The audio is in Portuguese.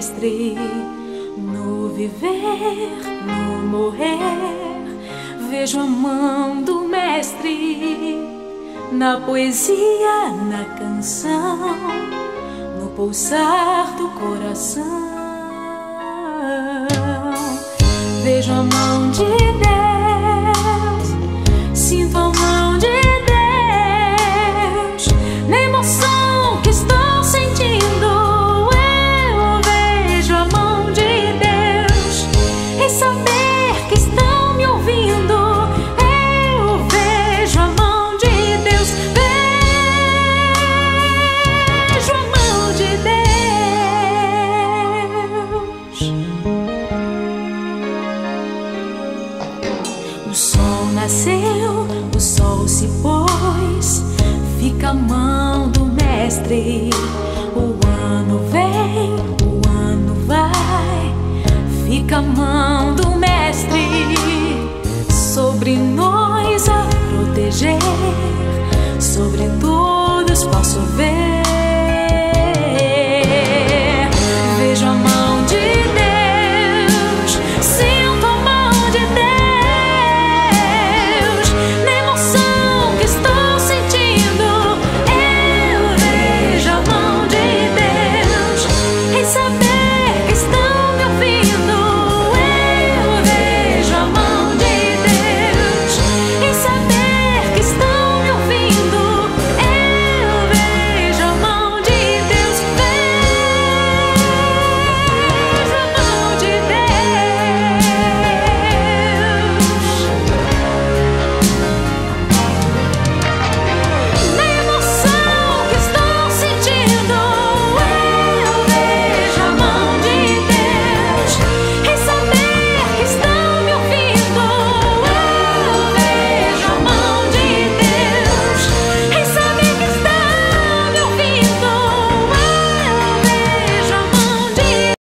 Mestre, no viver, no morrer, vejo a mão do Mestre, na poesia, na canção, no pulsar do coração. Vejo a mão de Deus, sinto a mão de Deus, na emoção que estou sentindo. Eu vejo a mão de Deus, em saber que estão me ouvindo. Eu vejo a mão de Deus, vejo a mão de Deus. O sol nasceu, o sol se pôs, fica a mão do Mestre. O ano vem,